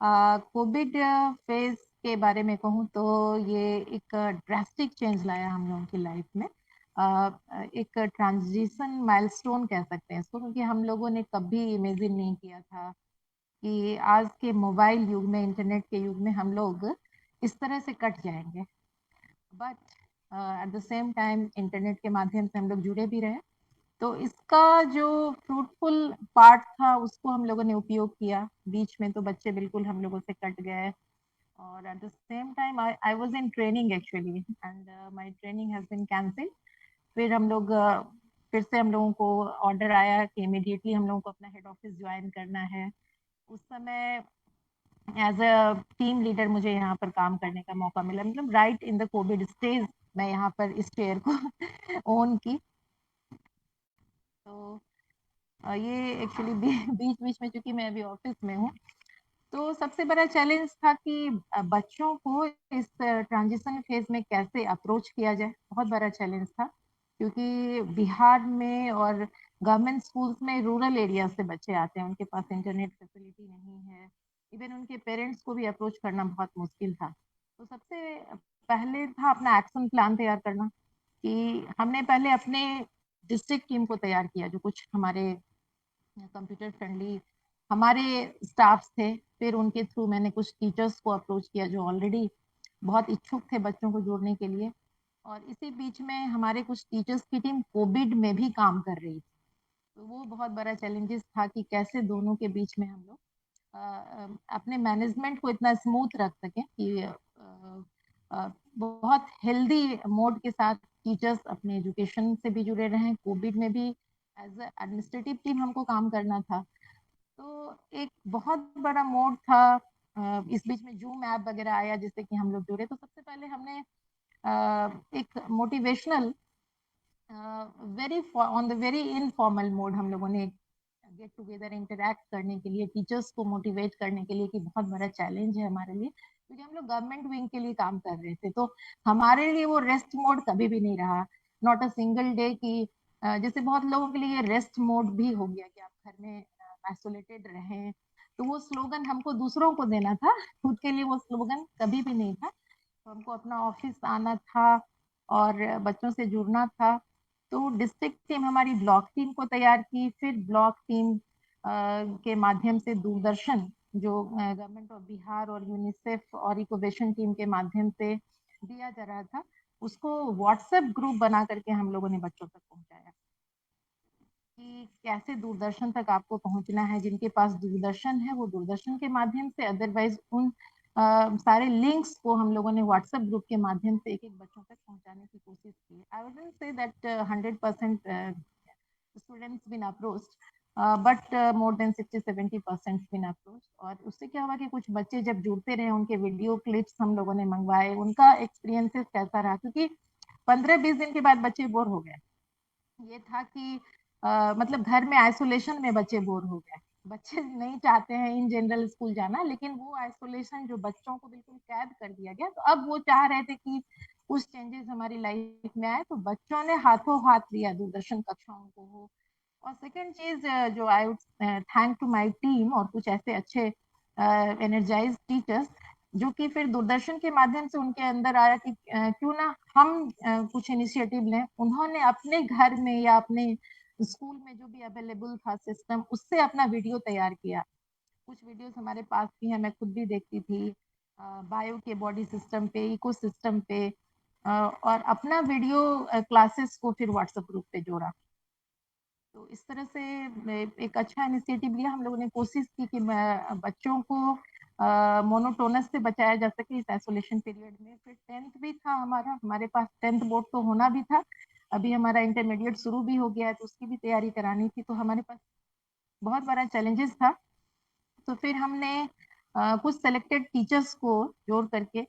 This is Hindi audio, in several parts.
कोविड फेज के बारे में कहूँ तो ये एक ड्रास्टिक चेंज लाया हम लोगों की लाइफ में। एक ट्रांजिशन माइलस्टोन कह सकते हैं इसको, क्योंकि हम लोगों ने कभी इमेजिन नहीं किया था कि आज के मोबाइल युग में, इंटरनेट के युग में हम लोग इस तरह से कट जाएंगे। But at the same time internet के माध्यम से हम लोग जुड़े भी रहे, तो इसका जो फ्रूटफुल पार्ट था उसको हम लोगों ने उपयोग किया। बीच में तो बच्चे बिल्कुल हम लोगों से कट गए, और at the same time I was in training actually, and my training has been cancelled. फिर हम लोग फिर से हम लोगों को ऑर्डर आया कि इमीडिएटली हम लोगों को अपना हेड ऑफिस ज्वाइन करना है। उस समय एज अ टीम लीडर मुझे यहाँ पर काम करने का मौका मिला, मतलब right in the Covid stage मैं यहाँ पर इस चेयर को ओन की। तो ये एक्चुअली बीच बीच में, चूंकि मैं अभी ऑफिस में हूँ, तो सबसे बड़ा चैलेंज था कि बच्चों को इस ट्रांजिशन फेज में कैसे अप्रोच किया जाए। बहुत बड़ा चैलेंज था, क्योंकि बिहार में और गवर्नमेंट स्कूल्स में रूरल एरिया से बच्चे आते हैं, उनके पास इंटरनेट फैसिलिटी नहीं है। इवन उनके पेरेंट्स को भी अप्रोच करना बहुत मुश्किल था। तो सबसे पहले था अपना एक्शन प्लान तैयार करना, कि हमने पहले अपने डिस्ट्रिक्ट टीम को तैयार किया, जो कुछ हमारे कंप्यूटर फ्रेंडली हमारे स्टाफ थे। फिर उनके थ्रू मैंने कुछ टीचर्स को अप्रोच किया जो ऑलरेडी बहुत इच्छुक थे बच्चों को जोड़ने के लिए। और इसी बीच में हमारे कुछ टीचर्स की टीम कोविड में भी काम कर रही थी। तो वो बहुत बड़ा चैलेंजेस था कि कैसे दोनों के बीच में हम लोग अपने मैनेजमेंट को इतना स्मूथ रख सकें कि बहुत हेल्दी मोड के साथ टीचर्स अपने एजुकेशन से भी जुड़े रहें। कोविड में भी एज एडमिनिस्ट्रेटिव टीम हमको काम करना था, तो एक बहुत बड़ा मोड था। इस बीच में जूम ऐप वगैरह आया जिससे कि हम लोग जुड़े। तो सबसे पहले हमने एक motivational very on the very informal mode हम लोगों ने गेट टुगेदर इंटरैक्ट करने के लिए, टीचर्स को मोटिवेट करने के लिए, कि बहुत बड़ा चैलेंज है हमारे लिए, क्योंकि हम लोग गवर्नमेंट विंग के लिए काम कर रहे थे। तो हमारे लिए वो रेस्ट मोड कभी भी नहीं रहा, नॉट अ सिंगल डे। की जैसे बहुत लोगों के लिए रेस्ट मोड भी हो गया कि आप घर में आइसोलेटेड रहें, तो वो स्लोगन हमको दूसरों को देना था, खुद के लिए वो स्लोगन कभी भी नहीं था। तो हमको अपना ऑफिस आना था और बच्चों से जुड़ना था। तो डिस्ट्रिक्ट टीम हमारी ब्लॉक टीम को तैयार की, फिर ब्लॉक टीम के माध्यम से दूरदर्शन, जो गवर्नमेंट ऑफ बिहार और यूनिसेफ और इकोवेशन टीम के माध्यम से दिया जा रहा था, उसको व्हाट्सएप ग्रुप बना करके हम लोगों ने बच्चों तक पहुंचाया कि कैसे दूरदर्शन तक आपको पहुंचना है। जिनके पास दूरदर्शन है वो दूरदर्शन के माध्यम से, अदरवाइज उन सारे लिंक्स को हम लोगों ने व्हाट्सएप ग्रुप के माध्यम से एक एक बच्चों तक पहुंचाने की कोशिश की। I wouldn't say that 100% students been approached, but more than 60-70% been approached. और उससे क्या हुआ कि कुछ बच्चे जब जुड़ते रहे, उनके वीडियो क्लिप्स हम लोगों ने मंगवाए, उनका एक्सपीरियंसेस कैसा रहा, क्योंकि 15-20 दिन के बाद बच्चे बोर हो गए। ये था कि मतलब घर में आइसोलेशन में बच्चे बोर हो गए। बच्चे नहीं चाहते हैं इन जनरल स्कूल जाना, लेकिन वो आइसोलेशन जो बच्चों को बिल्कुल कैद कर दिया गया, तो अब वो चाह रहे थे कि कुछ चेंजेस हमारी लाइफ में आए। तो बच्चों ने हाथों हाथ लिया दूरदर्शन कक्षाओं को हो। और सेकंड चीज, जो I would thank to my team और कुछ ऐसे अच्छे एनर्जाइज टीचर्स, जो कि फिर दूरदर्शन के माध्यम से उनके अंदर आया कि क्यों ना हम कुछ इनिशिएटिव लें। उन्होंने अपने घर में या अपने स्कूल में जो भी अवेलेबल था सिस्टम, उससे अपना वीडियो तैयार किया। कुछ वीडियोस हमारे पास भी हैं, मैं खुद भी देखती थी, बायो के बॉडी सिस्टम पे, इको सिस्टम पे, और अपना वीडियो क्लासेस को फिर व्हाट्सएप ग्रुप पे जोड़ा। तो इस तरह से एक अच्छा इनिशिएटिव लिया। हम लोगों ने कोशिश की कि बच्चों को मोनोटोनस से बचाया जा सके इस आइसोलेशन पीरियड में। फिर 10th भी था हमारा, हमारे पास 10th बोर्ड तो होना भी था। अभी हमारा इंटरमीडिएट शुरू भी हो गया है, तो उसकी भी तैयारी करानी थी। तो हमारे पास बहुत बड़ा चैलेंजेस था। तो फिर हमने कुछ सेलेक्टेड टीचर्स को जोड़ करके,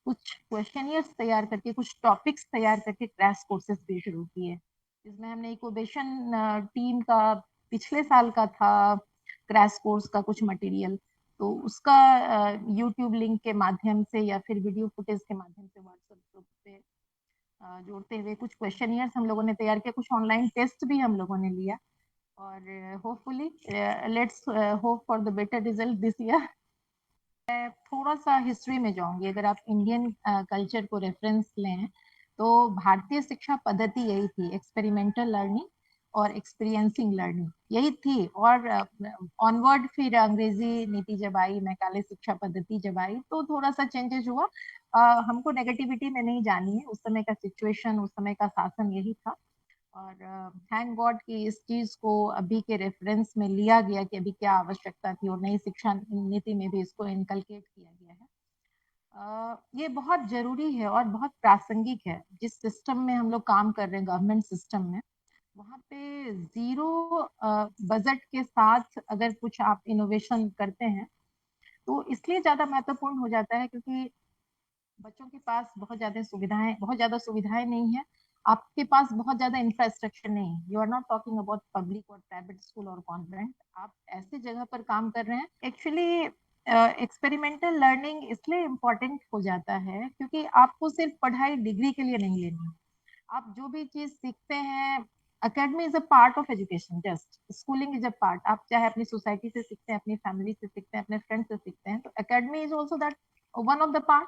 कुछ क्वेश्चनियर्स तैयार करके, कुछ टॉपिक्स तैयार करके क्रैश कोर्सेज भी शुरू किए। इसमें हमने इकोवेशन टीम का पिछले साल का था क्रैश कोर्स का कुछ मटेरियल, तो उसका यूट्यूब लिंक के माध्यम से या फिर वीडियो फुटेज के माध्यम से व्हाट्सएप ग्रुप पे जोड़ते हुए कुछ क्वेश्चनियर्स हम लोगों ने तैयार किया। कुछ ऑनलाइन टेस्ट भी हम लोगों ने लिया, और hopefully let's hope for the better result this year. मैं थोड़ा-सा हिस्ट्री में जाऊँगी। अगर आप इंडियन कल्चर को रेफ़रेंस लें, तो भारतीय शिक्षा पद्धति यही थी, एक्सपेरिमेंटल लर्निंग और एक्सपीरियंसिंग लर्निंग, यही थी। और ऑनवर्ड फिर अंग्रेज़ी नीति जब आई, मैकाले शिक्षा पद्धति जब आई, तो थोड़ा-सा चेंजेज़ हुआ। हमको नेगेटिविटी में नहीं जानी है, उस समय का सिचुएशन, उस समय का शासन यही था। और थैंक गॉड कि इस चीज को अभी के रेफरेंस में लिया गया कि अभी क्या आवश्यकता थी, और नई शिक्षा नीति में भी इसको इनकलकेट किया गया है। ये बहुत जरूरी है और बहुत प्रासंगिक है। जिस सिस्टम में हम लोग काम कर रहे हैं, गवर्नमेंट सिस्टम में, वहाँ पे जीरो बजट के साथ अगर कुछ आप इनोवेशन करते हैं, तो इसलिए ज्यादा महत्वपूर्ण हो जाता है क्योंकि बच्चों के पास बहुत ज्यादा सुविधाएं नहीं है। आपके पास बहुत ज्यादा इंफ्रास्ट्रक्चर नहीं है। You are not talking about public और प्राइवेट स्कूल और कॉन्वेंट। आप ऐसे जगह पर काम कर रहे हैं। एक्चुअली एक्सपेरिमेंटल लर्निंग इसलिए इम्पोर्टेंट हो जाता है क्योंकि आपको सिर्फ पढ़ाई डिग्री के लिए नहीं लेनी है। आप जो भी चीज सीखते हैं, academy is a part of education, just schooling is a part. आप चाहे अपनी सोसाइटी से सीखते हैं, अपनी फैमिली से सीखते हैं, अपने फ्रेंड से सीखते हैं, तो academy is also that one of the part.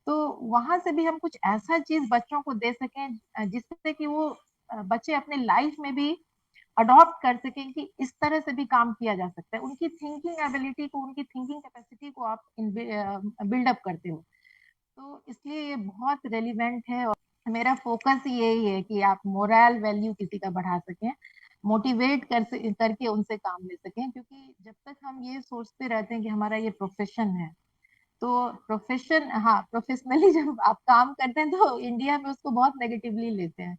तो वहां से भी हम कुछ ऐसा चीज बच्चों को दे सकें जिससे कि वो बच्चे अपने लाइफ में भी अडॉप्ट कर सकें कि इस तरह से भी काम किया जा सकता है। उनकी थिंकिंग एबिलिटी को, उनकी थिंकिंग कैपेसिटी को आप बिल्डअप करते हो। तो इसलिए ये बहुत रेलिवेंट है। और मेरा फोकस यही है कि आप मोरल वैल्यू किसी का बढ़ा सकें, मोटिवेट करके उनसे काम ले सकें। क्योंकि जब तक हम ये सोचते रहते हैं कि हमारा ये प्रोफेशन है, तो प्रोफेशन, हाँ, प्रोफेशनली जब आप काम करते हैं तो इंडिया में उसको बहुत नेगेटिवली लेते हैं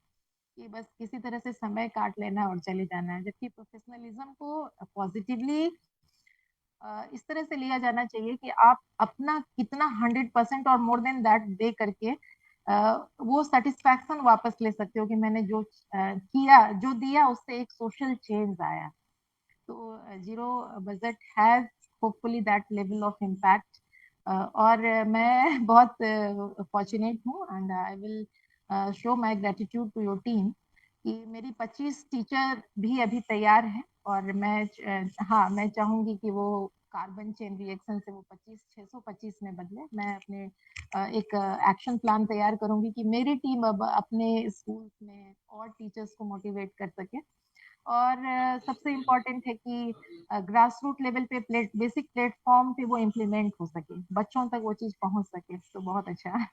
कि बस किसी तरह से समय काट लेना और चले जाना है। जबकि प्रोफेशनलिज्म को पॉजिटिवली इस तरह से लिया जाना चाहिए कि आप अपना कितना 100% और मोर देन दैट दे करके वो सेटिस्फैक्शन वापस ले सकते हो कि मैंने जो किया, जो दिया, उससे एक सोशल चेंज आया। तो zero budget has hopefully that level of impact. और मैं बहुत फॉर्चुनेट हूँ and I will show my gratitude to your team कि मेरी 25 टीचर भी अभी तैयार हैं। और मैं हाँ, मैं चाहूंगी कि वो कार्बन चेन रिएक्शन से वो 625 में बदले। मैं अपने एक एक्शन प्लान तैयार करूंगी कि मेरी टीम अब अपने स्कूल में और टीचर्स को मोटिवेट कर सके। और सबसे इम्पोर्टेंट है कि ग्रास रूट लेवल पे बेसिक प्लेटफॉर्म पे वो इम्प्लीमेंट हो सके, बच्चों तक वो चीज पहुंच सके, तो बहुत अच्छा है।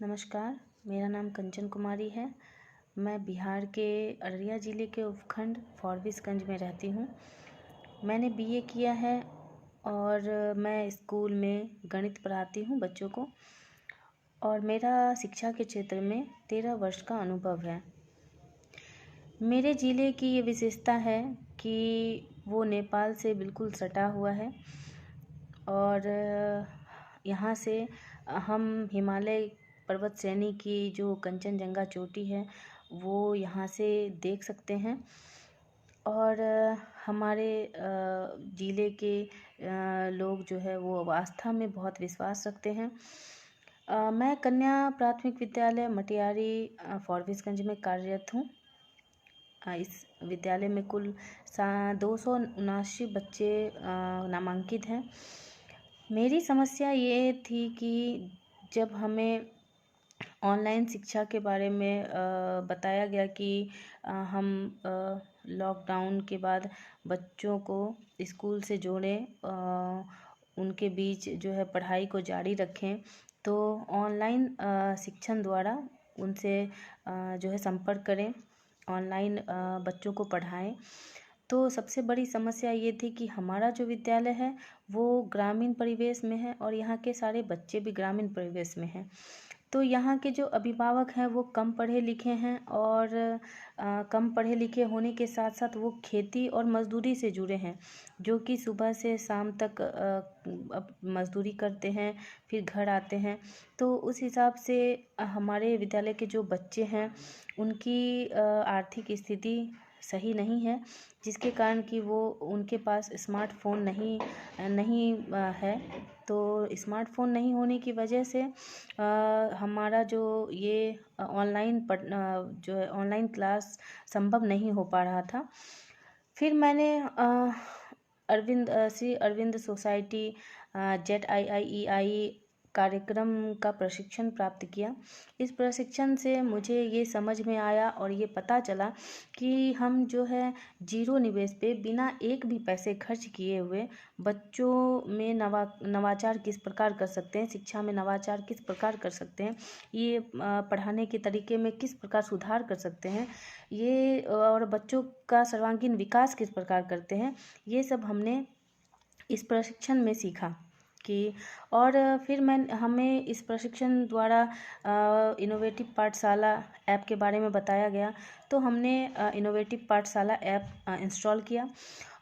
नमस्कार, मेरा नाम कंचन कुमारी है। मैं बिहार के अररिया ज़िले के उपखंड फॉरबिसगंज में रहती हूँ। मैंने बीए किया है और मैं स्कूल में गणित पढ़ाती हूँ बच्चों को, और मेरा शिक्षा के क्षेत्र में 13 वर्ष का अनुभव है। मेरे ज़िले की ये विशेषता है कि वो नेपाल से बिल्कुल सटा हुआ है, और यहाँ से हम हिमालय पर्वत श्रेणी की जो कंचनजंगा चोटी है वो यहाँ से देख सकते हैं। और हमारे ज़िले के लोग जो है वो आस्था में बहुत विश्वास रखते हैं। मैं कन्या प्राथमिक विद्यालय मटियारी फॉरबिसगंज में कार्यरत हूँ। इस विद्यालय में कुल 279 बच्चे नामांकित हैं। मेरी समस्या ये थी कि जब हमें ऑनलाइन शिक्षा के बारे में बताया गया कि हम लॉकडाउन के बाद बच्चों को स्कूल से जोड़ें, उनके बीच जो है पढ़ाई को जारी रखें, तो ऑनलाइन शिक्षण द्वारा उनसे जो है संपर्क करें, ऑनलाइन बच्चों को पढ़ाएं। तो सबसे बड़ी समस्या ये थी कि हमारा जो विद्यालय है वो ग्रामीण परिवेश में है और यहाँ के सारे बच्चे भी ग्रामीण परिवेश में हैं। तो यहाँ के जो अभिभावक हैं वो कम पढ़े लिखे हैं, और कम पढ़े लिखे होने के साथ साथ वो खेती और मज़दूरी से जुड़े हैं, जो कि सुबह से शाम तक मज़दूरी करते हैं, फिर घर आते हैं। तो उस हिसाब से हमारे विद्यालय के जो बच्चे हैं उनकी आर्थिक स्थिति सही नहीं है, जिसके कारण कि वो उनके पास स्मार्टफ़ोन नहीं है। तो स्मार्टफ़ोन नहीं होने की वजह से हमारा जो ये जो है ऑनलाइन क्लास संभव नहीं हो पा रहा था। फिर मैंने श्री अरविंद सोसाइटी ZIIEI कार्यक्रम का प्रशिक्षण प्राप्त किया। इस प्रशिक्षण से मुझे ये समझ में आया और ये पता चला कि हम जो है जीरो निवेश पे बिना एक भी पैसे खर्च किए हुए बच्चों में नवाचार किस प्रकार कर सकते हैं, शिक्षा में नवाचार किस प्रकार कर सकते हैं, ये पढ़ाने के तरीके में किस प्रकार सुधार कर सकते हैं, ये और बच्चों का सर्वांगीण विकास किस प्रकार करते हैं, ये सब हमने इस प्रशिक्षण में सीखा कि और फिर हमें इस प्रशिक्षण द्वारा इनोवेटिव पाठशाला ऐप के बारे में बताया गया। तो हमने इनोवेटिव पाठशाला ऐप इंस्टॉल किया,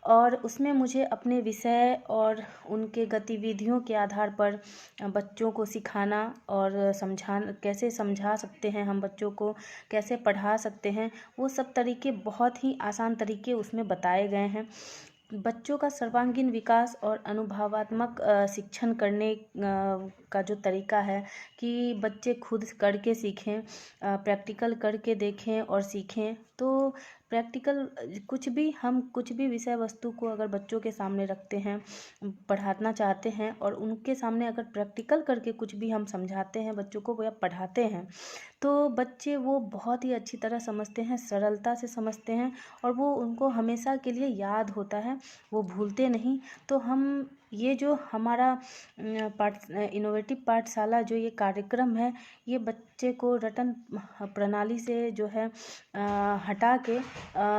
और उसमें मुझे अपने विषय और उनके गतिविधियों के आधार पर बच्चों को सिखाना और कैसे समझा सकते हैं हम बच्चों को, कैसे पढ़ा सकते हैं, वो सब तरीके बहुत ही आसान तरीके उसमें बताए गए हैं। बच्चों का सर्वांगीण विकास और अनुभवात्मक शिक्षण करने का जो तरीका है कि बच्चे खुद करके सीखें, प्रैक्टिकल करके देखें और सीखें। तो प्रैक्टिकल कुछ भी विषय वस्तु को अगर बच्चों के सामने रखते हैं, पढ़ाना चाहते हैं, और उनके सामने अगर प्रैक्टिकल करके कुछ भी हम समझाते हैं बच्चों को या पढ़ाते हैं, तो बच्चे वो बहुत ही अच्छी तरह समझते हैं, सरलता से समझते हैं, और वो उनको हमेशा के लिए याद होता है, वो भूलते नहीं। तो हम ये जो हमारा इनोवेटिव पाठशाला जो ये कार्यक्रम है, ये बच्चे को रटन प्रणाली से जो है हटा के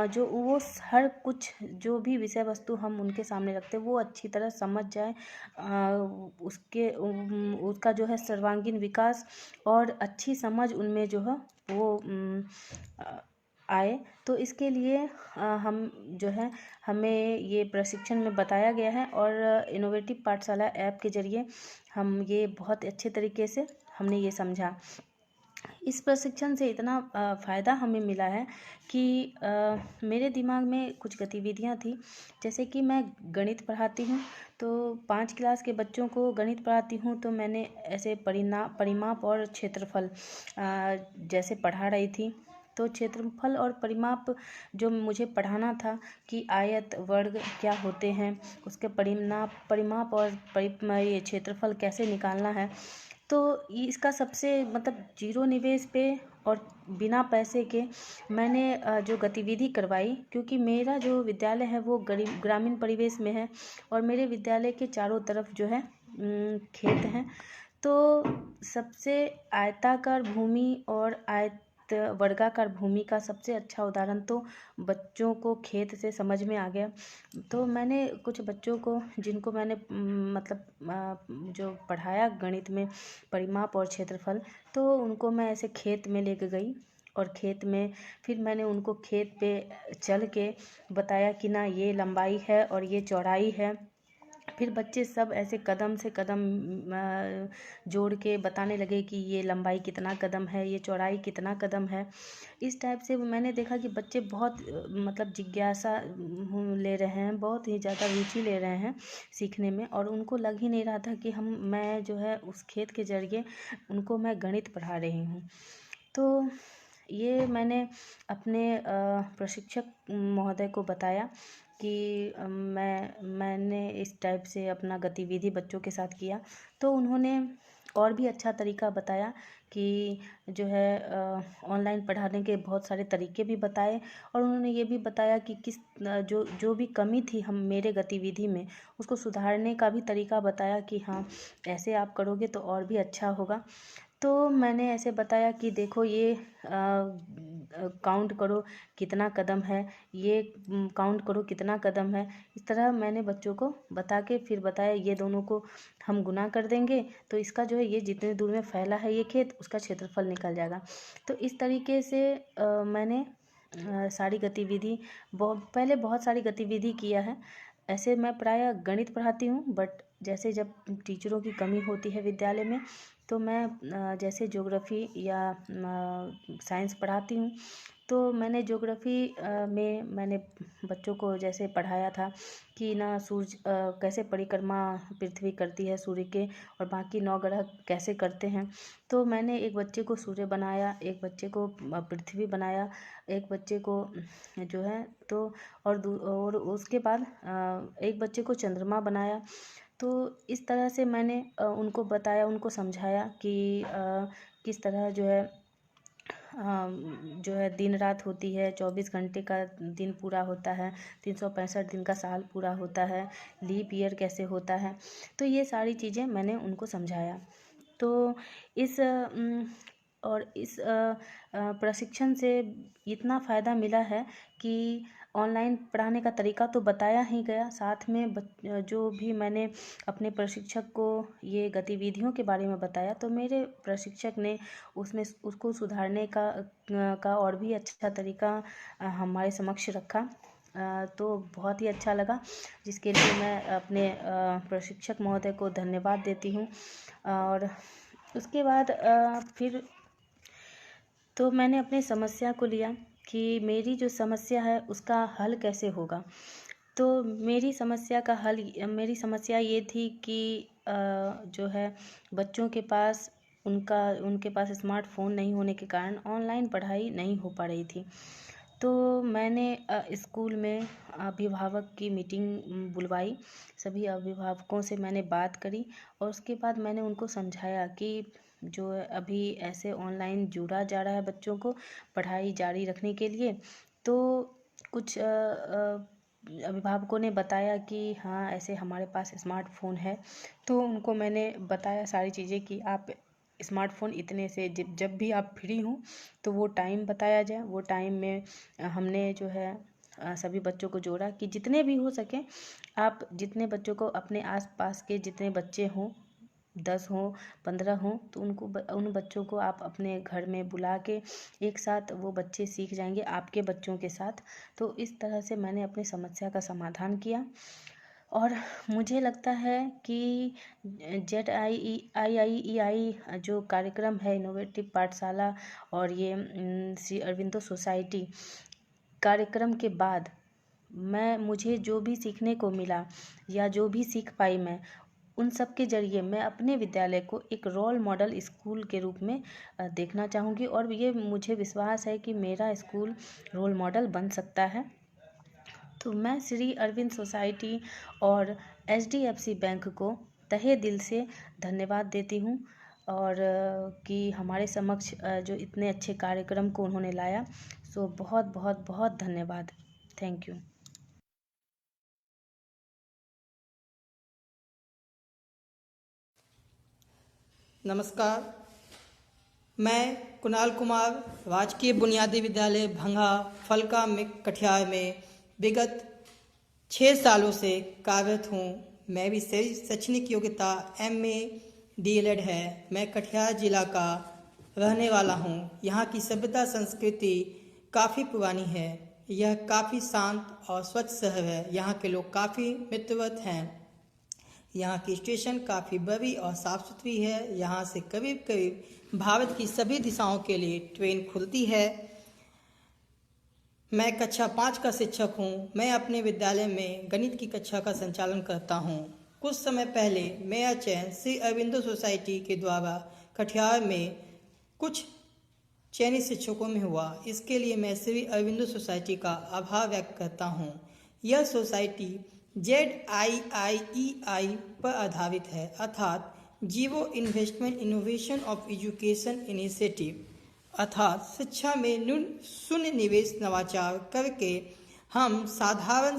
जो वो हर कुछ जो भी विषय वस्तु हम उनके सामने रखते हैं वो अच्छी तरह समझ जाए, उसका जो है सर्वांगीण विकास और अच्छी समझ उनमें जो है वो आए। तो इसके लिए हम जो है हमें ये प्रशिक्षण में बताया गया है, और इनोवेटिव पाठशाला ऐप के ज़रिए हम ये बहुत अच्छे तरीके से हमने ये समझा। इस प्रशिक्षण से इतना फ़ायदा हमें मिला है कि मेरे दिमाग में कुछ गतिविधियाँ थी, जैसे कि मैं गणित पढ़ाती हूँ, तो 5 क्लास के बच्चों को गणित पढ़ाती हूँ। तो मैंने ऐसे परिमाप और क्षेत्रफल जैसे पढ़ा रही थी, तो क्षेत्रफल और परिमाप जो मुझे पढ़ाना था कि आयत वर्ग क्या होते हैं, उसके परिमाप और ये क्षेत्रफल कैसे निकालना है। तो इसका सबसे मतलब जीरो निवेश पे और बिना पैसे के मैंने जो गतिविधि करवाई, क्योंकि मेरा जो विद्यालय है वो ग्रामीण परिवेश में है, और मेरे विद्यालय के चारों तरफ जो है खेत हैं। तो सबसे आयताकार भूमि और वर्गाकार भूमि का सबसे अच्छा उदाहरण तो बच्चों को खेत से समझ में आ गया। तो मैंने कुछ बच्चों को जिनको मैंने जो पढ़ाया गणित में परिमाप और क्षेत्रफल, तो उनको मैं ऐसे खेत में लेके गई, और खेत में फिर मैंने उनको खेत पे चल के बताया कि ना ये लंबाई है और ये चौड़ाई है। फिर बच्चे सब ऐसे कदम से कदम जोड़ के बताने लगे कि ये लंबाई कितना कदम है, ये चौड़ाई कितना कदम है। इस टाइप से मैंने देखा कि बच्चे बहुत जिज्ञासा ले रहे हैं, बहुत ही ज़्यादा रुचि ले रहे हैं सीखने में, और उनको लग ही नहीं रहा था कि मैं जो है उस खेत के जरिए उनको मैं गणित पढ़ा रही हूँ। तो ये मैंने अपने प्रशिक्षक महोदय को बताया कि मैंने इस टाइप से अपना गतिविधि बच्चों के साथ किया। तो उन्होंने और भी अच्छा तरीका बताया कि जो है ऑनलाइन पढ़ाने के बहुत सारे तरीके भी बताए, और उन्होंने ये भी बताया कि जो भी कमी थी मेरे गतिविधि में उसको सुधारने का भी तरीका बताया कि हाँ ऐसे आप करोगे तो और भी अच्छा होगा। तो मैंने ऐसे बताया कि देखो ये काउंट करो कितना कदम है, ये काउंट करो कितना कदम है। इस तरह मैंने बच्चों को बता के फिर बताया ये दोनों को हम गुना कर देंगे तो इसका जो है ये जितने दूर में फैला है ये खेत उसका क्षेत्रफल निकल जाएगा। तो इस तरीके से मैंने सारी गतिविधि पहले बहुत सारी गतिविधि किया है। ऐसे मैं प्रायः गणित पढ़ाती हूँ, बट जैसे जब टीचरों की कमी होती है विद्यालय में तो मैं जैसे ज्योग्राफी या साइंस पढ़ाती हूँ। तो मैंने ज्योग्राफी में मैंने बच्चों को जैसे पढ़ाया था कि ना सूरज कैसे परिक्रमा पृथ्वी करती है सूर्य के, और बाकी 9 ग्रह कैसे करते हैं। तो मैंने एक बच्चे को सूर्य बनाया, एक बच्चे को पृथ्वी बनाया, एक बच्चे को जो है तो और उसके बाद एक बच्चे को चंद्रमा बनाया। तो इस तरह से मैंने उनको बताया, उनको समझाया कि किस तरह जो है दिन रात होती है, 24 घंटे का दिन पूरा होता है, 365 दिन का साल पूरा होता है, लीप ईयर कैसे होता है। तो ये सारी चीज़ें मैंने उनको समझाया। तो इस प्रशिक्षण से इतना फ़ायदा मिला है कि ऑनलाइन पढ़ाने का तरीका तो बताया ही गया, साथ में जो भी मैंने अपने प्रशिक्षक को ये गतिविधियों के बारे में बताया तो मेरे प्रशिक्षक ने उसको सुधारने का और भी अच्छा तरीका हमारे समक्ष रखा। तो बहुत ही अच्छा लगा, जिसके लिए मैं अपने प्रशिक्षक महोदय को धन्यवाद देती हूँ। और उसके बाद फिर तो मैंने अपनी समस्या को लिया कि मेरी जो समस्या है उसका हल कैसे होगा। तो मेरी समस्या ये थी कि जो है बच्चों के पास उनके पास स्मार्टफ़ोन नहीं होने के कारण ऑनलाइन पढ़ाई नहीं हो पा रही थी। तो मैंने स्कूल में अभिभावक की मीटिंग बुलवाई, सभी अभिभावकों से मैंने बात करी और उसके बाद मैंने उनको समझाया कि जो अभी ऐसे ऑनलाइन जोड़ा जा रहा है बच्चों को पढ़ाई जारी रखने के लिए। तो कुछ अभिभावकों ने बताया कि हाँ ऐसे हमारे पास स्मार्टफ़ोन है। तो उनको मैंने बताया सारी चीज़ें कि आप स्मार्टफ़ोन इतने से जब भी आप फ्री हों तो वो टाइम बताया जाए। वो टाइम में हमने जो है सभी बच्चों को जोड़ा कि जितने भी हो सके आप जितने बच्चों को अपने आसपास के जितने बच्चे हों 10 हों 15 हों तो उन बच्चों को आप अपने घर में बुला के एक साथ वो बच्चे सीख जाएंगे आपके बच्चों के साथ। तो इस तरह से मैंने अपनी समस्या का समाधान किया और मुझे लगता है कि ZIIEI जो कार्यक्रम है इनोवेटिव पाठशाला और ये श्री अरविंदो सोसाइटी कार्यक्रम के बाद मुझे जो भी सीखने को मिला या जो भी सीख पाई मैं उन सब के ज़रिए मैं अपने विद्यालय को एक रोल मॉडल स्कूल के रूप में देखना चाहूँगी और ये मुझे विश्वास है कि मेरा स्कूल रोल मॉडल बन सकता है। तो मैं श्री अरविंद सोसाइटी और HDFC बैंक को तहे दिल से धन्यवाद देती हूँ और कि हमारे समक्ष जो इतने अच्छे कार्यक्रम को उन्होंने लाया। सो बहुत बहुत बहुत धन्यवाद। Thank you. नमस्कार, मैं कुणाल कुमार राजकीय बुनियादी विद्यालय भंगा फलका में कटिहार में विगत 6 सालों से कार्यरत हूँ। मैं भी शैक्षणिक योग्यता MA DLED है। मैं कटिहार जिला का रहने वाला हूँ। यहाँ की सभ्यता संस्कृति काफ़ी पुरानी है। यह काफ़ी शांत और स्वच्छ शहर है। यहाँ के लोग काफ़ी मित्रवत हैं। यहाँ की स्टेशन काफ़ी बड़ी और साफ़ सुथरी है। यहाँ से करीब करीब भारत की सभी दिशाओं के लिए ट्रेन खुलती है। मैं कक्षा 5 का शिक्षक हूँ। मैं अपने विद्यालय में गणित की कक्षा का संचालन करता हूँ। कुछ समय पहले मेरा चयन श्री अरविंदो सोसाइटी के द्वारा कटिहार में कुछ चयनित शिक्षकों में हुआ। इसके लिए मैं श्री अरविंदो सोसाइटी का आभार व्यक्त करता हूँ। यह सोसाइटी ZIIEI पर आधारित है, अर्थात zero investment innovation of education initiative, अर्थात शिक्षा में शून्य निवेश नवाचार करके हम साधारण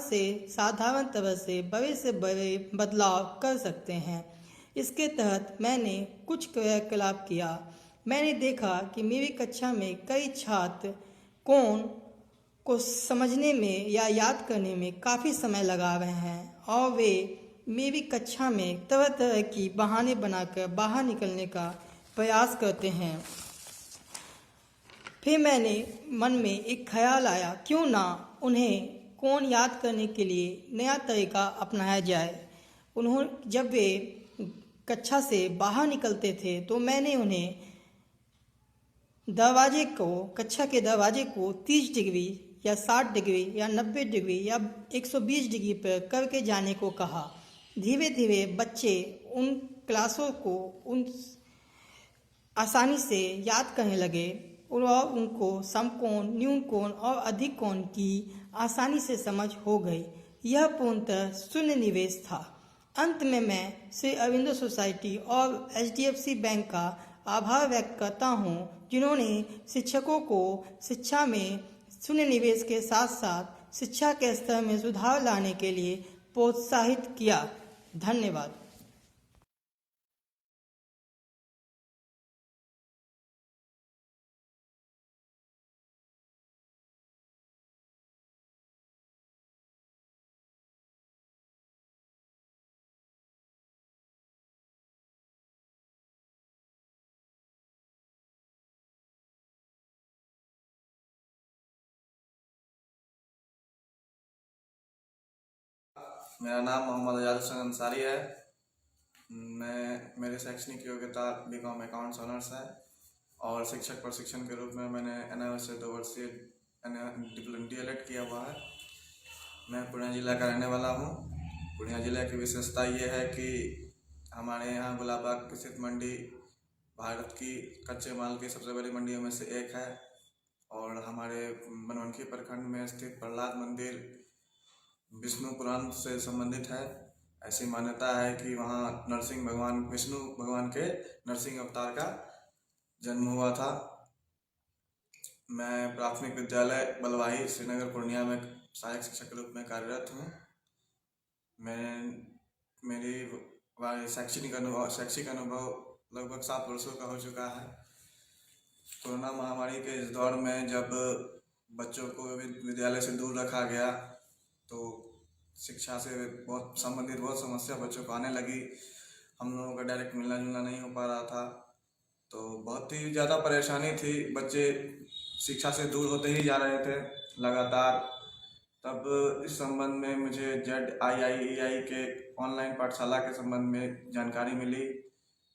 तरह से बड़े बदलाव कर सकते हैं। इसके तहत मैंने कुछ क्रियाकलाप किया। मैंने देखा कि मेरी कक्षा में कई छात्र कोण को समझने में या याद करने में काफ़ी समय लगा रहे हैं और वे मेरी कक्षा में तरह तरह की बहाने बनाकर बाहर निकलने का प्रयास करते हैं। फिर मैंने मन में एक ख्याल आया, क्यों ना उन्हें कोण याद करने के लिए नया तरीका अपनाया जाए। जब वे कक्षा से बाहर निकलते थे तो मैंने उन्हें कक्षा के दरवाजे को 30 डिग्री या 60 डिग्री या 90 डिग्री या 120 डिग्री पर करके जाने को कहा। धीरे धीरे बच्चे उन क्लासों को आसानी से याद करने लगे और उनको समकोण, न्यून कोण और अधिक कोण की आसानी से समझ हो गई। यह पूर्णतः शून्य निवेश था। अंत में मैं श्री अरविंदो सोसाइटी और HDFC बैंक का आभार व्यक्त करता हूँ, जिन्होंने शिक्षकों को शिक्षा में शून्य निवेश के साथ साथ शिक्षा के स्तर में सुधार लाने के लिए प्रोत्साहित किया। धन्यवाद। मेरा नाम मोहम्मद अजाज हसन अंसारी है। मेरी शैक्षणिक योग्यता BCom अकाउंट्स ऑनर्स है और शिक्षक प्रशिक्षण के रूप में मैंने NIOS से 2 वर्षीय DLED किया हुआ है। मैं पूर्णिया जिला का रहने वाला हूँ। पूर्णिया जिले की विशेषता ये है कि हमारे यहाँ गुलाबबाग की स्थित मंडी भारत की कच्चे माल की सबसे बड़ी मंडियों में से एक है और हमारे बनवनखी प्रखंड में स्थित प्रहलाद मंदिर विष्णु पुराण से संबंधित है। ऐसी मान्यता है कि वहाँ विष्णु भगवान के नरसिंह अवतार का जन्म हुआ था। मैं प्राथमिक विद्यालय बलवाही श्रीनगर पूर्णिया में सहायक शिक्षक के रूप में कार्यरत हूँ। मेरी शैक्षिक अनुभव लगभग 7 वर्षों का हो चुका है। कोरोना महामारी के इस दौर में जब बच्चों को विद्यालय से दूर रखा गया तो शिक्षा से बहुत समस्या बच्चों को आने लगी। हम लोगों का डायरेक्ट मिलना जुलना नहीं हो पा रहा था, तो बहुत ही ज़्यादा परेशानी थी। बच्चे शिक्षा से दूर होते ही जा रहे थे लगातार। तब इस संबंध में मुझे ZIIEI के ऑनलाइन पाठशाला के संबंध में जानकारी मिली।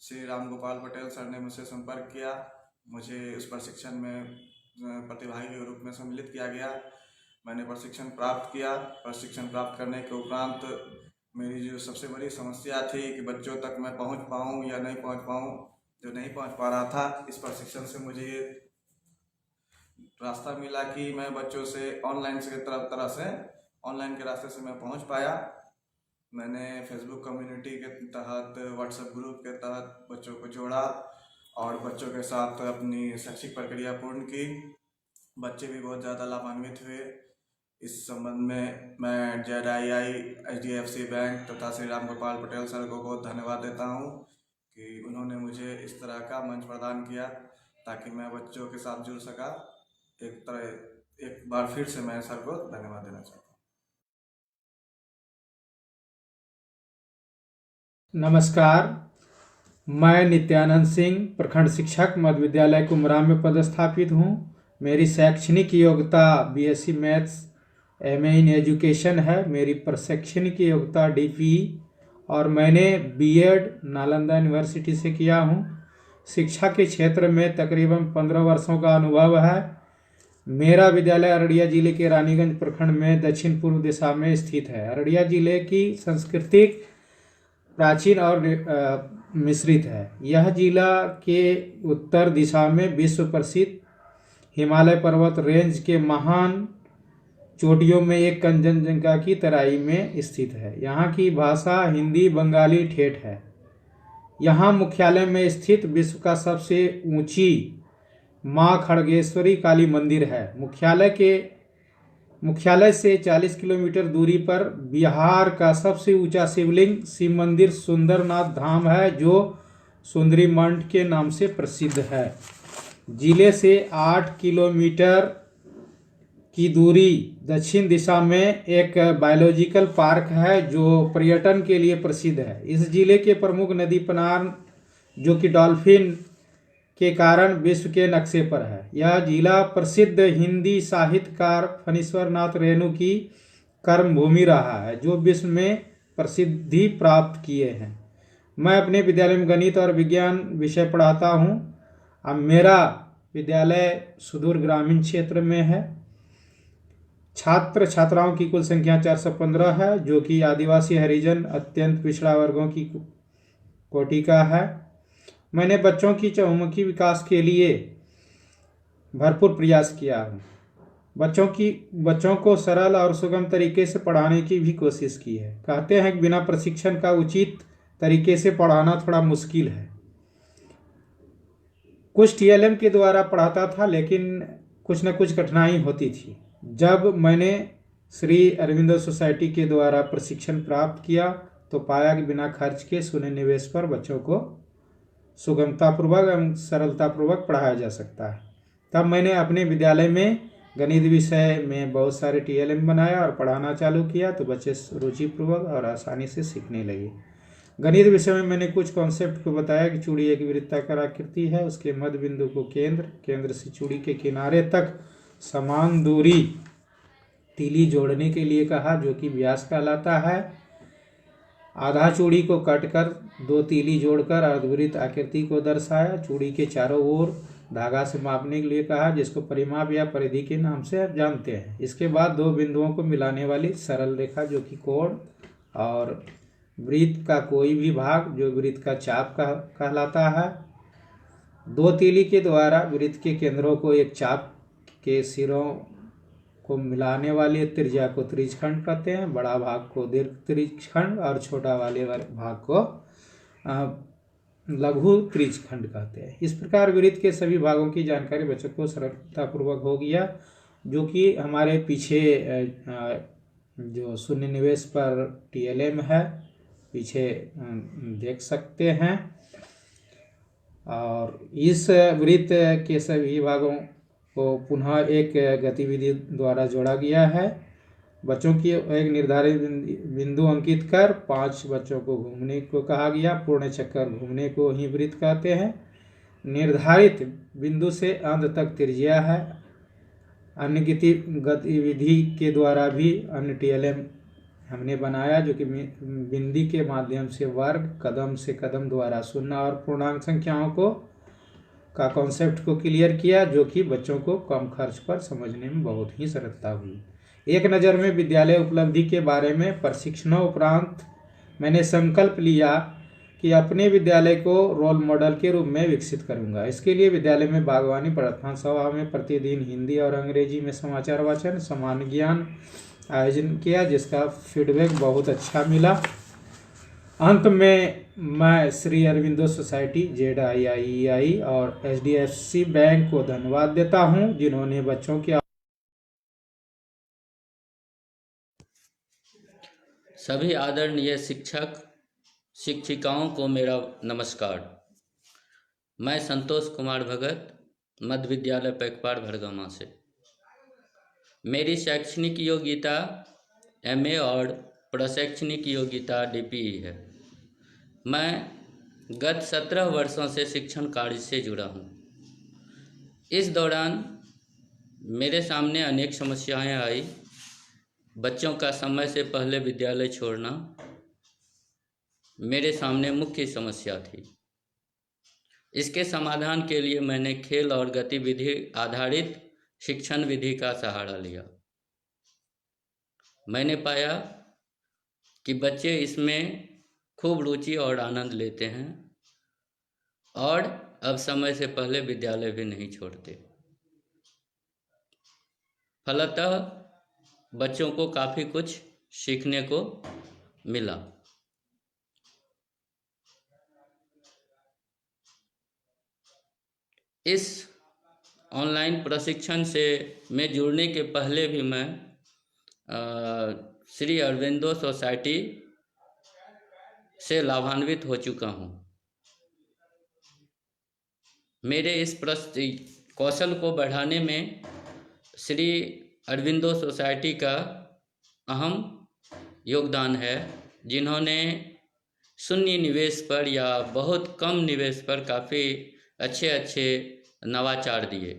श्री राम गोपाल पटेल सर ने मुझसे संपर्क किया। मुझे उस प्रशिक्षण में प्रतिभागी के रूप में सम्मिलित किया गया। मैंने प्रशिक्षण प्राप्त किया। प्रशिक्षण प्राप्त करने के उपरांत मेरी जो सबसे बड़ी समस्या थी कि बच्चों तक मैं पहुंच पाऊं या नहीं पहुंच पाऊं, जो नहीं पहुंच पा रहा था, इस प्रशिक्षण से मुझे ये रास्ता मिला कि मैं बच्चों से ऑनलाइन के रास्ते से मैं पहुंच पाया। मैंने फेसबुक कम्युनिटी के तहत, व्हाट्सएप ग्रुप के तहत बच्चों को जोड़ा और बच्चों के साथ अपनी शैक्षिक प्रक्रिया पूर्ण की। बच्चे भी बहुत ज़्यादा लाभान्वित हुए। इस संबंध में मैं ZII HDFC बैंक तथा श्री राम गोपाल पटेल सर को बहुत धन्यवाद देता हूं कि उन्होंने मुझे इस तरह का मंच प्रदान किया ताकि मैं बच्चों के साथ जुड़ सका। एक बार फिर से मैं सर को धन्यवाद देना चाहता हूँ। नमस्कार, मैं नित्यानंद सिंह, प्रखंड शिक्षक मध्य विद्यालय कुमरा में पदस्थापित हूँ। मेरी शैक्षणिक योग्यता BSc maths MA in education है। मेरी प्रशैक्षणिक योग्यता DPE और मैंने B.Ed नालंदा यूनिवर्सिटी से किया हूँ। शिक्षा के क्षेत्र में तकरीबन 15 वर्षों का अनुभव है। मेरा विद्यालय अररिया जिले के रानीगंज प्रखंड में दक्षिण पूर्व दिशा में स्थित है। अररिया जिले की सांस्कृतिक प्राचीन और मिश्रित है। यह जिला के उत्तर दिशा में विश्व प्रसिद्ध हिमालय पर्वत रेंज के महान चोटियों में एक कंचनजंगा की तराई में स्थित है। यहाँ की भाषा हिंदी बंगाली ठेठ है। यहाँ मुख्यालय में स्थित विश्व का सबसे ऊंची माँ खड़गेश्वरी काली मंदिर है। मुख्यालय से 40 किलोमीटर दूरी पर बिहार का सबसे ऊंचा शिवलिंग शिव मंदिर सुंदरनाथ धाम है, जो सुंदरी मंठ के नाम से प्रसिद्ध है। जिले से 8 किलोमीटर की दूरी दक्षिण दिशा में एक बायोलॉजिकल पार्क है जो पर्यटन के लिए प्रसिद्ध है। इस जिले के प्रमुख नदी पनार जो कि डॉल्फिन के कारण विश्व के नक्शे पर है। यह जिला प्रसिद्ध हिंदी साहित्यकार फणीश्वर नाथ रेणु की कर्मभूमि रहा है जो विश्व में प्रसिद्धि प्राप्त किए हैं। मैं अपने विद्यालय में गणित और विज्ञान विषय पढ़ाता हूँ। अब मेरा विद्यालय सुदूर ग्रामीण क्षेत्र में है। छात्र छात्राओं की कुल संख्या 415 है जो कि आदिवासी हरिजन अत्यंत पिछड़ा वर्गों की कोटि का है। मैंने बच्चों की चहुमुखी विकास के लिए भरपूर प्रयास किया है। बच्चों को सरल और सुगम तरीके से पढ़ाने की भी कोशिश की है। कहते हैं कि बिना प्रशिक्षण का उचित तरीके से पढ़ाना थोड़ा मुश्किल है। कुछ टीएलएम के द्वारा पढ़ाता था लेकिन कुछ न कुछ कठिनाई होती थी। जब मैंने श्री अरविंदो सोसाइटी के द्वारा प्रशिक्षण प्राप्त किया तो पाया कि बिना खर्च के शून्य निवेश पर बच्चों को सुगमतापूर्वक एवं सरलतापूर्वक पढ़ाया जा सकता है। तब मैंने अपने विद्यालय में गणित विषय में बहुत सारे टीएलएम बनाया और पढ़ाना चालू किया तो बच्चे रुचिपूर्वक और आसानी से सीखने लगे। गणित विषय में मैंने कुछ कॉन्सेप्ट को बताया कि चूड़ी एक वृत्ताकार आकृति है, उसके मध्य बिंदु को केंद्र से चूड़ी के किनारे तक समान दूरी तीली जोड़ने के लिए कहा जो कि व्यास कहलाता है। आधा चूड़ी को कट कर 2 तीली जोड़कर अर्धवृत्त आकृति को दर्शाया। चूड़ी के चारों ओर धागा से मापने के लिए कहा जिसको परिमाप या परिधि के नाम से आप जानते हैं। इसके बाद 2 बिंदुओं को मिलाने वाली सरल रेखा जो कि कोण और वृत्त का कोई भी भाग जो वृत्त का चाप कहलाता है। 2 तीली के द्वारा वृत्त के केंद्रों को एक चाप के सिरों को मिलाने वाली त्रिज्या को त्रिज्यखंड कहते हैं। बड़ा भाग को दीर्घ त्रिज्यखंड और छोटा वाले भाग को लघु त्रिज्यखंड कहते हैं। इस प्रकार वृत्त के सभी भागों की जानकारी बच्चों को सरलतापूर्वक हो गया जो कि हमारे पीछे जो शून्य निवेश पर टीएलएम है पीछे देख सकते हैं। और इस वृत्त के सभी भागों को पुनः एक गतिविधि द्वारा जोड़ा गया है। बच्चों की एक निर्धारित बिंदु अंकित कर 5 बच्चों को घूमने को कहा गया। पूर्ण चक्कर घूमने को ही वृत्त कहते हैं। निर्धारित बिंदु से अंत तक त्रिज्या है। अन्य गतिविधि के द्वारा भी अन्य टीएलएम हमने बनाया जो कि बिंदी के माध्यम से वर्ग कदम से कदम द्वारा शून्य और पूर्णांक संख्याओं को का कॉन्सेप्ट को क्लियर किया जो कि बच्चों को कम खर्च पर समझने में बहुत ही सरलता हुई। एक नज़र में विद्यालय उपलब्धि के बारे में प्रशिक्षणों उपरांत मैंने संकल्प लिया कि अपने विद्यालय को रोल मॉडल के रूप में विकसित करूंगा। इसके लिए विद्यालय में बागवानी प्रार्थना सभा में प्रतिदिन हिंदी और अंग्रेजी में समाचार वाचन सामान्य ज्ञान आयोजन किया जिसका फीडबैक बहुत अच्छा मिला। अंत में मैं श्री अरविंदो सोसाइटी ZIIEI और HDFC बैंक को धन्यवाद देता हूं जिन्होंने बच्चों के सभी आदरणीय शिक्षक शिक्षिकाओं को मेरा नमस्कार। मैं संतोष कुमार भगत मध्य विद्यालय पैकपाड़ भड़गामा से। मेरी शैक्षणिक योग्यता MA और प्रशैक्षणिक योग्यता DPE है। मैं गत 17 वर्षों से शिक्षण कार्य से जुड़ा हूँ। इस दौरान मेरे सामने अनेक समस्याएं आई। बच्चों का समय से पहले विद्यालय छोड़ना मेरे सामने मुख्य समस्या थी। इसके समाधान के लिए मैंने खेल और गतिविधि आधारित शिक्षण विधि का सहारा लिया। मैंने पाया कि बच्चे इसमें खूब रुचि और आनंद लेते हैं और अब समय से पहले विद्यालय भी नहीं छोड़ते। फलतः बच्चों को काफ़ी कुछ सीखने को मिला। इस ऑनलाइन प्रशिक्षण से में जुड़ने के पहले भी मैं श्री अरविंदो सोसाइटी से लाभान्वित हो चुका हूँ। मेरे इस कौशल को बढ़ाने में श्री अरविंदो सोसाइटी का अहम योगदान है, जिन्होंने शून्य निवेश पर या बहुत कम निवेश पर काफ़ी अच्छे अच्छे नवाचार दिए।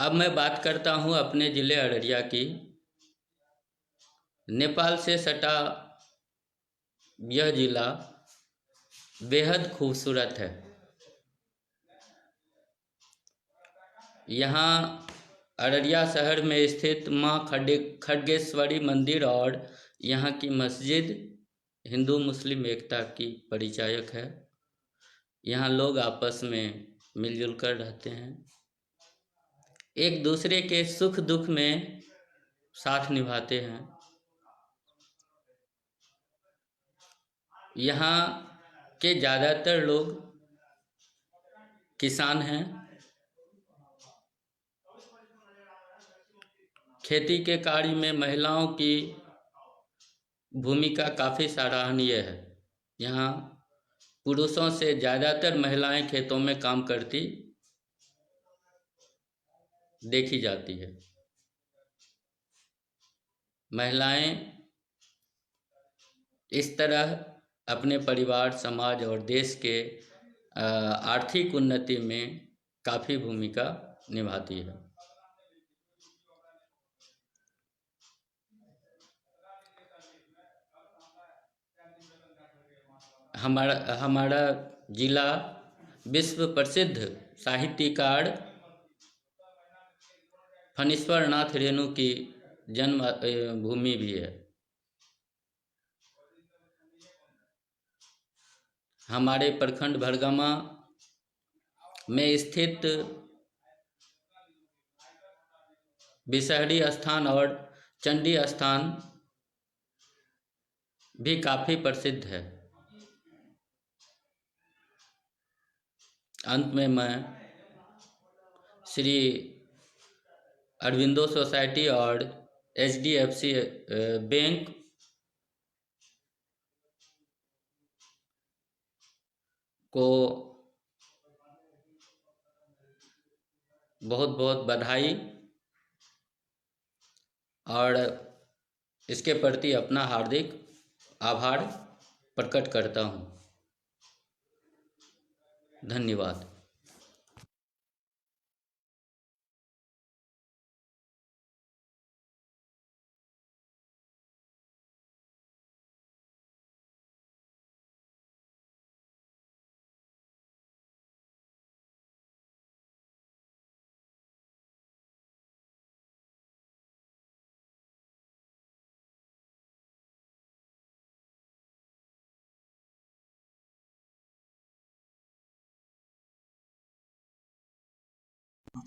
अब मैं बात करता हूँ अपने ज़िले अररिया की। नेपाल से सटा यह ज़िला बेहद खूबसूरत है। यहाँ अररिया शहर में स्थित माँ खड्गेश्वरी मंदिर और यहाँ की मस्जिद हिंदू मुस्लिम एकता की परिचायक है। यहाँ लोग आपस में मिलजुल कर रहते हैं, एक दूसरे के सुख दुख में साथ निभाते हैं। यहाँ के ज़्यादातर लोग किसान हैं। खेती के कार्य में महिलाओं की भूमिका काफ़ी सराहनीय है। यहाँ पुरुषों से ज़्यादातर महिलाएं खेतों में काम करती देखी जाती है। महिलाएं इस तरह अपने परिवार, समाज और देश के आर्थिक उन्नति में काफ़ी भूमिका निभाती है। हमारा जिला विश्व प्रसिद्ध साहित्यकार फणीश्वर नाथ रेणु की जन्म भूमि भी है। हमारे प्रखंड भड़गामा में स्थित बिसहरी स्थान और चंडी स्थान भी काफ़ी प्रसिद्ध है। अंत में मैं श्री अरविंदो सोसाइटी और HDFC बैंक को बहुत बहुत बधाई और इसके प्रति अपना हार्दिक आभार प्रकट करता हूँ। धन्यवाद।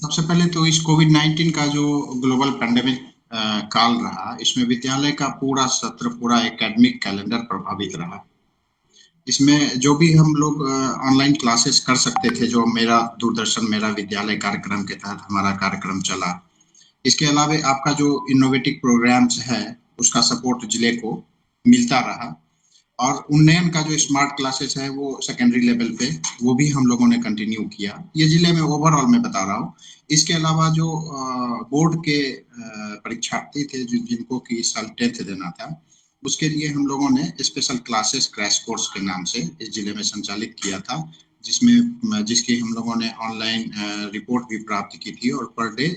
सबसे पहले तो इस कोविड-19 का जो ग्लोबल पैंडेमिक काल रहा, इसमें विद्यालय का पूरा सत्र, पूरा एकेडमिक कैलेंडर प्रभावित रहा। इसमें जो भी हम लोग ऑनलाइन क्लासेस कर सकते थे, जो मेरा दूरदर्शन मेरा विद्यालय कार्यक्रम के तहत हमारा कार्यक्रम चला। इसके अलावा आपका जो इनोवेटिव प्रोग्राम्स है, उसका सपोर्ट जिले को मिलता रहा और उन्नयन का जो स्मार्ट क्लासेस है वो सेकेंडरी लेवल पे वो भी हम लोगों ने कंटिन्यू किया। ये जिले में ओवरऑल मैं बता रहा हूँ। इसके अलावा जो बोर्ड के परीक्षार्थी थे जिनको कि इस साल 10th देना था, उसके लिए हम लोगों ने स्पेशल क्लासेस क्रैश कोर्स के नाम से इस जिले में संचालित किया था, जिसकी हम लोगों ने ऑनलाइन रिपोर्ट भी प्राप्त की थी और पर डे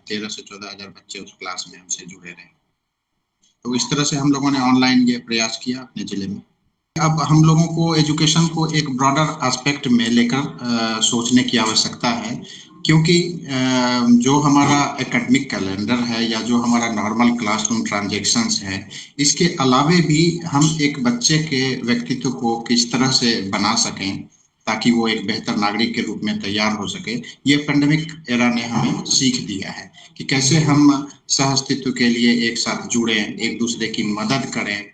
13 से 14 हजार बच्चे उस क्लास में हमसे जुड़े रहे। तो इस तरह से हम लोगों ने ऑनलाइन ये प्रयास किया अपने जिले में। अब हम लोगों को एजुकेशन को एक ब्रॉडर एस्पेक्ट में लेकर सोचने की आवश्यकता है, क्योंकि जो हमारा एकेडमिक कैलेंडर है या जो हमारा नॉर्मल क्लासरूम ट्रांजैक्शंस है, इसके अलावे भी हम एक बच्चे के व्यक्तित्व को किस तरह से बना सकें ताकि वो एक बेहतर नागरिक के रूप में तैयार हो सके। ये पैंडेमिक एरा ने हमें सीख दिया है कि कैसे हम सह-अस्तित्व के लिए एक साथ जुड़ें, एक दूसरे की मदद करें।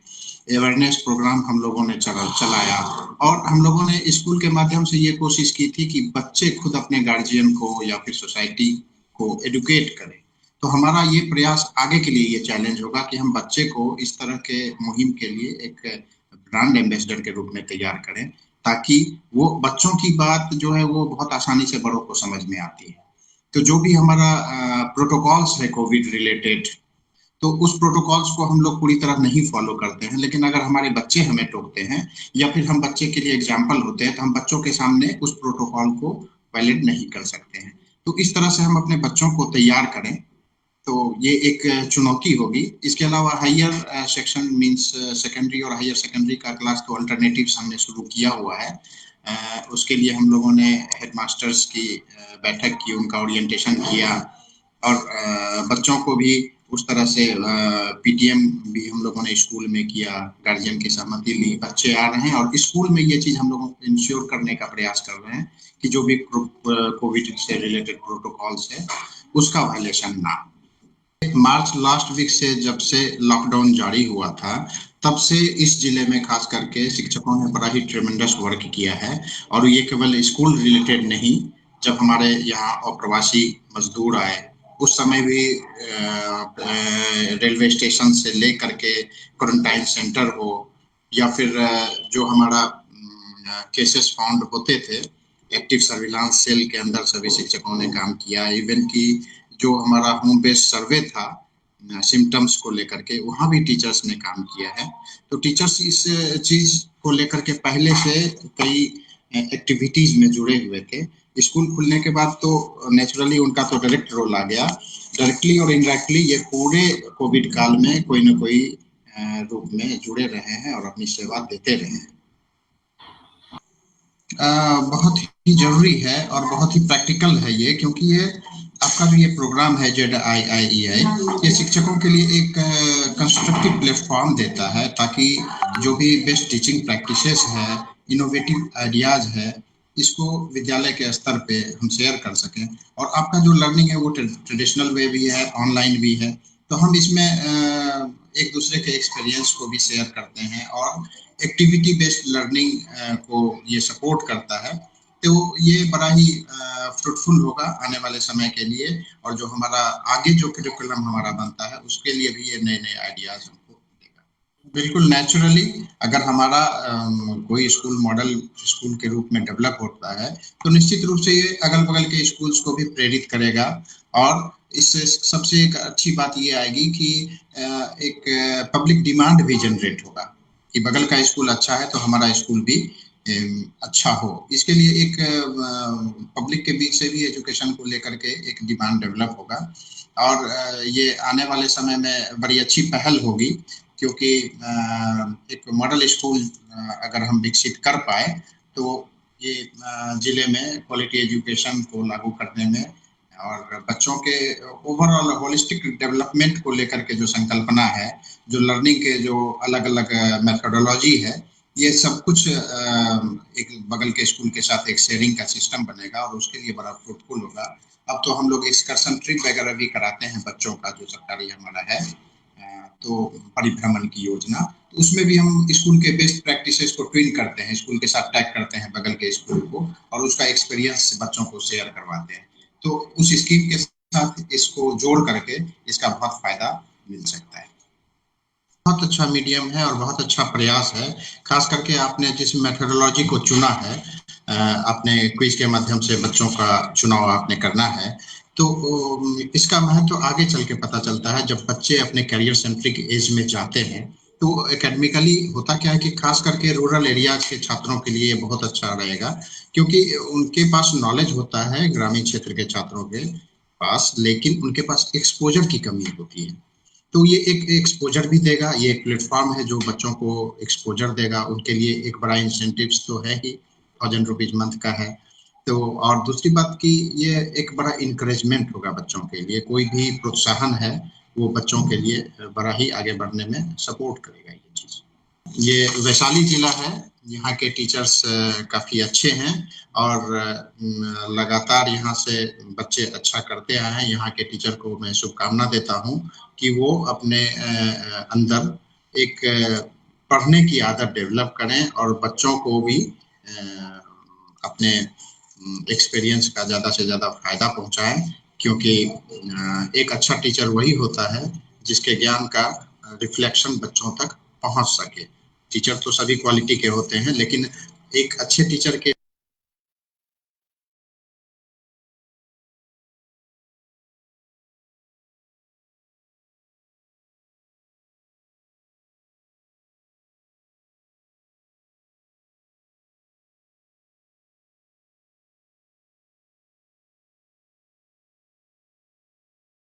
अवेयरनेस प्रोग्राम हम लोगों ने चलाया और हम लोगों ने स्कूल के माध्यम से ये कोशिश की थी कि बच्चे खुद अपने गार्जियन को या फिर सोसाइटी को एडुकेट करें। तो हमारा ये प्रयास आगे के लिए ये चैलेंज होगा कि हम बच्चे को इस तरह के मुहिम के लिए एक ब्रांड एम्बेसडर के रूप में तैयार करें, ताकि वो बच्चों की बात जो है वो बहुत आसानी से बड़ों को समझ में आती है। तो जो भी हमारा प्रोटोकॉल्स है कोविड रिलेटेड, तो उस प्रोटोकॉल्स को हम लोग पूरी तरह नहीं फॉलो करते हैं, लेकिन अगर हमारे बच्चे हमें टोकते हैं या फिर हम बच्चे के लिए एग्जाम्पल होते हैं, तो हम बच्चों के सामने उस प्रोटोकॉल को वैलिड नहीं कर सकते हैं। तो इस तरह से हम अपने बच्चों को तैयार करें, तो ये एक चुनौती होगी। इसके अलावा हायर सेक्शन मींस सेकेंडरी और हायर सेकेंडरी का क्लास तो अल्टरनेटिव्स हमने शुरू किया हुआ है। उसके लिए हम लोगों ने हेडमास्टर्स की बैठक की, उनका ओरिएंटेशन किया और बच्चों को भी उस तरह से पीटीएम भी हम लोगों ने स्कूल में किया, गार्जियन की सहमति ली, बच्चे आ रहे हैं और स्कूल में ये चीज़ हम लोग इंश्योर करने का प्रयास कर रहे हैं कि जो भी कोविड से रिलेटेड प्रोटोकॉल्स है उसका वायलेशन ना। मार्च लास्ट वीक से जब से लॉकडाउन जारी हुआ था, तब से इस जिले में खास करके शिक्षकों ने बड़ा ही ट्रेमेंडस वर्क किया है और ये केवल स्कूल रिलेटेड नहीं, जब हमारे यहाँ अप्रवासी मजदूर आए उस समय भी रेलवे स्टेशन से ले करके क्वारंटाइन सेंटर हो या फिर जो हमारा केसेस फाउंड होते थे, एक्टिव सर्विलांस सेल के अंदर सभी शिक्षकों ने काम किया। इवन कि जो हमारा होम बेस्ड सर्वे था सिम्टम्स को लेकर के, वहाँ भी टीचर्स ने काम किया है। तो टीचर्स इस चीज को लेकर के पहले से कई एक्टिविटीज में जुड़े हुए थे। स्कूल खुलने के बाद तो नेचुरली उनका तो डायरेक्ट रोल आ गया, डायरेक्टली और इनडायरेक्टली ये पूरे कोविड काल में कोई न कोई रूप में जुड़े रहे हैं और अपनी सेवा देते रहे हैं। बहुत ही जरूरी है और बहुत ही प्रैक्टिकल है ये, क्योंकि ये आपका जो ये प्रोग्राम है ZIIEI, ये शिक्षकों के लिए एक कंस्ट्रक्टिव प्लेटफॉर्म देता है ताकि जो भी बेस्ट टीचिंग प्रैक्टिसेस है, इनोवेटिव आइडियाज है, इसको विद्यालय के स्तर पे हम शेयर कर सकें। और आपका जो लर्निंग है वो ट्रेडिशनल वे भी है, ऑनलाइन भी है, तो हम इसमें एक दूसरे के एक्सपीरियंस को भी शेयर करते हैं और एक्टिविटी बेस्ड लर्निंग को ये सपोर्ट करता है। तो ये बड़ा ही फ्रूटफुल होगा आने वाले समय के लिए, और जो हमारा आगे जो करिकुलम हमारा बनता है उसके लिए भी ये नए नए आइडियाज हमको देगा। बिल्कुल नेचुरली अगर हमारा कोई स्कूल मॉडल स्कूल के रूप में डेवलप होता है तो निश्चित रूप से ये अगल बगल के स्कूल्स को भी प्रेरित करेगा। और इससे सबसे एक अच्छी बात ये आएगी कि एक पब्लिक डिमांड भी जनरेट होगा कि बगल का स्कूल अच्छा है तो हमारा स्कूल भी अच्छा हो। इसके लिए एक पब्लिक के बीच से भी एजुकेशन को लेकर के एक डिमांड डेवलप होगा और ये आने वाले समय में बड़ी अच्छी पहल होगी, क्योंकि एक मॉडल स्कूल अगर हम विकसित कर पाए तो ये जिले में क्वालिटी एजुकेशन को लागू करने में और बच्चों के ओवरऑल होलिस्टिक डेवलपमेंट को लेकर के जो संकल्पना है, जो लर्निंग के जो अलग अलग मेथोडोलॉजी है, ये सब कुछ एक बगल के स्कूल के साथ एक शेयरिंग का सिस्टम बनेगा और उसके लिए बड़ा फ्रूटफुल होगा। अब तो हम लोग एक्सकर्शन ट्रिप वगैरह भी कराते हैं बच्चों का, जो सरकारी हमारा है तो परिभ्रमण की योजना, तो उसमें भी हम स्कूल के बेस्ट प्रैक्टिसेस को ट्विन करते हैं, स्कूल के साथ टैग करते हैं बगल के स्कूल को और उसका एक्सपीरियंस बच्चों को शेयर करवाते हैं। तो उस स्कीम के साथ इसको जोड़ करके इसका बहुत फायदा मिल सकता है। बहुत अच्छा मीडियम है और बहुत अच्छा प्रयास है, खास करके आपने जिस मेथोडोलॉजी को चुना है, अपने क्विज के माध्यम से बच्चों का चुनाव आपने करना है, तो इसका महत्व तो आगे चल के पता चलता है जब बच्चे अपने करियर सेंट्रिक एज में जाते हैं। तो एकेडमिकली होता क्या है कि खास करके रूरल एरियाज के छात्रों के लिए बहुत अच्छा रहेगा, क्योंकि उनके पास नॉलेज होता है ग्रामीण क्षेत्र के छात्रों के पास, लेकिन उनके पास एक्सपोजर की कमी होती है। तो ये एक एक्सपोजर भी देगा, ये एक प्लेटफॉर्म है जो बच्चों को एक्सपोजर देगा, उनके लिए एक बड़ा इंसेंटिव्स तो है ही, 1000 रुपीज मंथ का है। तो और दूसरी बात कि ये एक बड़ा इंकरेजमेंट होगा बच्चों के लिए, कोई भी प्रोत्साहन है वो बच्चों के लिए बड़ा ही आगे बढ़ने में सपोर्ट करेगा ये चीज। ये वैशाली जिला है, यहाँ के टीचर्स काफ़ी अच्छे हैं और लगातार यहाँ से बच्चे अच्छा करते आए हैं। यहाँ के टीचर को मैं शुभकामना देता हूँ कि वो अपने अंदर एक पढ़ने की आदत डेवलप करें और बच्चों को भी अपने एक्सपीरियंस का ज़्यादा से ज़्यादा फायदा पहुँचाएं, क्योंकि एक अच्छा टीचर वही होता है जिसके ज्ञान का रिफ्लेक्शन बच्चों तक पहुँच सके। टीचर तो सभी क्वालिटी के होते हैं, लेकिन एक अच्छे टीचर के